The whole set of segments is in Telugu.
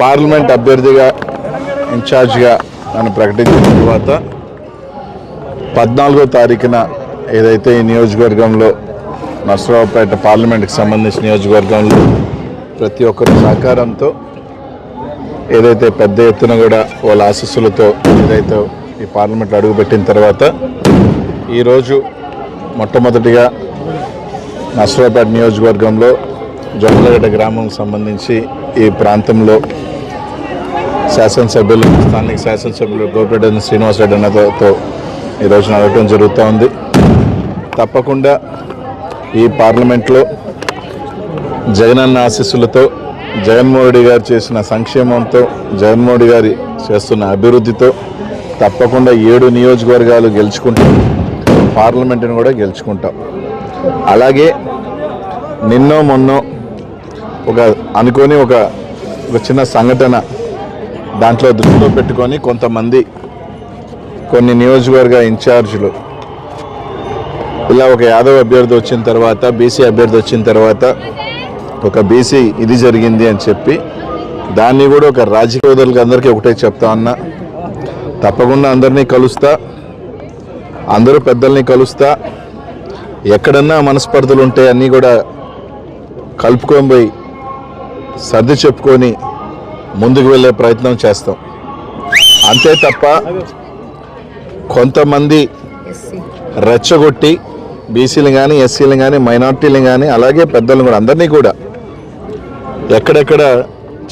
పార్లమెంట్ అభ్యర్థిగా ఇన్ఛార్జిగా నన్ను ప్రకటించిన తర్వాత 14వ తారీఖున ఏదైతే ఈ నియోజకవర్గంలో నర్సరావుపేట పార్లమెంట్కి సంబంధించిన నియోజకవర్గంలో ప్రతి ఒక్కరి సహకారంతో ఏదైతే పెద్ద ఎత్తున కూడా వాళ్ళ ఆశీస్సులతో ఏదైతే ఈ పార్లమెంట్లో అడుగుపెట్టిన తర్వాత ఈరోజు మొట్టమొదటిగా నర్సరావుపేట నియోజకవర్గంలో జొన్నలగడ్డ గ్రామం సంబంధించి ఈ ప్రాంతంలో స్థానిక శాసనసభ్యులు గోపిరెడ్డి శ్రీనివాసరెడ్డి అన్నతో ఈరోజు నడవటం జరుగుతూ ఉంది. తప్పకుండా ఈ పార్లమెంట్లో జగనన్న ఆశీస్సులతో జగన్మోహన్ రెడ్డి గారు చేసిన సంక్షేమంతో జగన్మోహన్ రెడ్డి గారి చేస్తున్న అభివృద్ధితో తప్పకుండా 7 నియోజకవర్గాలు గెలుచుకుంటాం, పార్లమెంటును కూడా గెలుచుకుంటాం. అలాగే నిన్నో మొన్నో అనుకోని ఒక చిన్న సంఘటన దాంట్లో దృష్టిలో పెట్టుకొని కొంతమంది కొన్ని నియోజకవర్గ ఇన్ఛార్జీలు ఇలా ఒక యాదవ్ అభ్యర్థి వచ్చిన తర్వాత బీసీ అభ్యర్థి వచ్చిన తర్వాత ఒక బీసీ ఇది జరిగింది అని చెప్పి దాన్ని కూడా ఒక రాజకీయ అందరికీ ఒకటే చెప్తా ఉన్నా, తప్పకుండా అందరినీ కలుస్తా, అందరూ పెద్దల్ని కలుస్తా, ఎక్కడన్నా మనస్పర్ధలు ఉంటే అన్నీ కూడా కలుపుకొని పోయి సర్ది చెప్పుకొని ముందుకు వెళ్ళే ప్రయత్నం చేస్తాం. అంతే తప్ప కొంతమంది రెచ్చగొట్టి బీసీలు కానీ ఎస్సీలు కానీ మైనార్టీలు కానీ అలాగే పెద్దలను కూడా అందరినీ కూడా ఎక్కడెక్కడ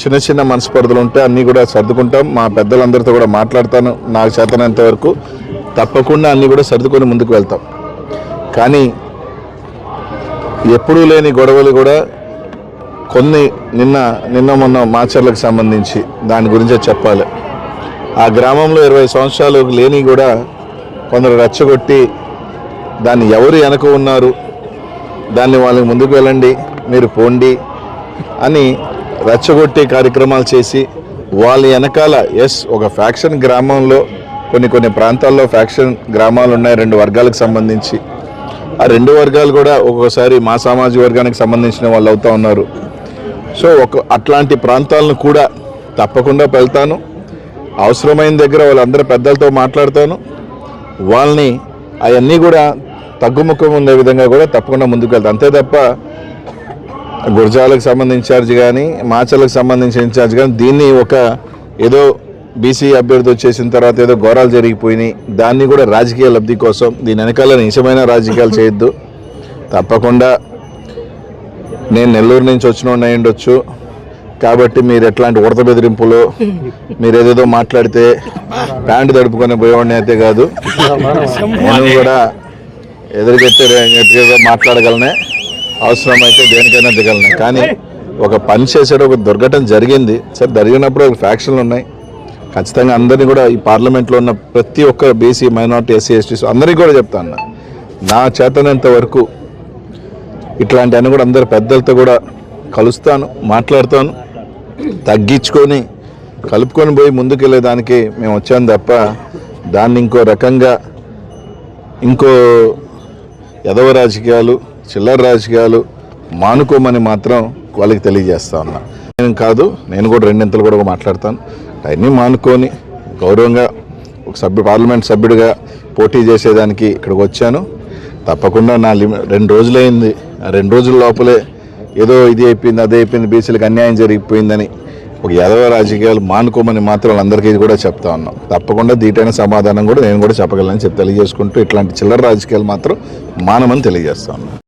చిన్న చిన్న మనస్పర్ధలు ఉంటే అన్నీ కూడా సర్దుకుంటాం. మా పెద్దలందరితో కూడా మాట్లాడతాను, నాకు చేతనంత వరకు తప్పకుండా అన్నీ కూడా సర్దుకొని ముందుకు వెళ్తాం. కానీ ఎప్పుడూ లేని గొడవలు కూడా కొన్ని నిన్న మొన్న మాచర్లకు సంబంధించి దాని గురించే చెప్పాలి. ఆ గ్రామంలో 20 సంవత్సరాలు లేని కూడా కొందరు రెచ్చగొట్టి దాన్ని ఎవరు వెనక ఉన్నారు, దాన్ని వాళ్ళకి ముందుకు వెళ్ళండి, మీరు పోండి అని రెచ్చగొట్టి కార్యక్రమాలు చేసి వాళ్ళ వెనకాల ఒక ఫ్యాక్షన్ గ్రామంలో కొన్ని ప్రాంతాల్లో ఫ్యాక్షన్ గ్రామాలు ఉన్నాయి 2 వర్గాలకు సంబంధించి. ఆ 2 వర్గాలు కూడా ఒక్కొక్కసారి మా సామాజిక వర్గానికి సంబంధించిన వాళ్ళు అవుతూ ఉన్నారు. సో అట్లాంటి ప్రాంతాలను కూడా తప్పకుండా వెళ్తాను, అవసరమైన దగ్గర వాళ్ళందరూ పెద్దలతో మాట్లాడతాను, వాళ్ళని అవన్నీ కూడా తగ్గుముఖం ఉండే విధంగా కూడా తప్పకుండా ముందుకు వెళ్తాను. అంతే తప్ప గుర్జాలకు సంబంధించిన ఇన్ఛార్జ్ కానీ మాచర్లకు సంబంధించిన ఇన్ఛార్జ్ కానీ దీన్ని ఏదో బీసీ అభ్యర్థి వచ్చేసిన తర్వాత ఏదో ఘోరాలు జరిగిపోయినాయి దాన్ని కూడా రాజకీయ లబ్ధి కోసం దీని వెనకాల నిజమైన రాజకీయాలు చేయొద్దు. తప్పకుండా నేను నెల్లూరు నుంచి వచ్చిన ఉండొచ్చు కాబట్టి మీరు ఎట్లాంటి ఉడత బెదిరింపులు మీరు ఏదేదో మాట్లాడితే ప్యాంటు తడుపుకొని పోయేవాడిని అయితే కాదు, నేను కూడా ఎదురుగెట్టేదో మాట్లాడగలనే, అవసరమైతే దేనికైనా దిగలనే. కానీ ఒక పని చేసేట ఒక దుర్ఘటన జరిగింది, సరే జరిగినప్పుడు ఒక ఫ్యాక్షన్లు ఉన్నాయి, ఖచ్చితంగా అందరినీ కూడా ఈ పార్లమెంట్లో ఉన్న ప్రతి ఒక్క బీసీ మైనార్టీ ఎస్సీ ఎస్టీస్ అందరికీ కూడా చెప్తాను, నా చేతనంత వరకు ఇట్లాంటివన్నీ కూడా అందరు పెద్దలతో కూడా కలుస్తాను, మాట్లాడతాను, తగ్గించుకొని కలుపుకొని పోయి ముందుకెళ్ళేదానికి మేము వచ్చాను తప్ప దాన్ని ఇంకో రకంగా ఎదవ రాజకీయాలు చిల్లర రాజకీయాలు మానుకోమని మాత్రం వాళ్ళకి తెలియజేస్తా ఉన్నా. నేను కాదు, నేను కూడా 2 ఇంతలు కూడా మాట్లాడతాను, అవన్నీ మానుకొని గౌరవంగా ఒక పార్లమెంట్ సభ్యుడిగా పోటీ చేసేదానికి ఇక్కడికి వచ్చాను. తప్పకుండా నా 2 రోజులైంది, ఆ 2 రోజుల లోపలే ఏదో ఇది అయిపోయింది అదే అయిపోయింది బీసీలకు అన్యాయం జరిగిపోయిందని ఒక యాదవ రాజకీయాలు మానుకోమని మాత్రం వాళ్ళందరికీ కూడా చెప్తా ఉన్నాం. తప్పకుండా దీటైన సమాధానం కూడా నేను కూడా చెప్పగలను తెలియజేసుకుంటూ ఇట్లాంటి చిల్లర రాజకీయాలు మాత్రం మానమని తెలియజేస్తా ఉన్నాను.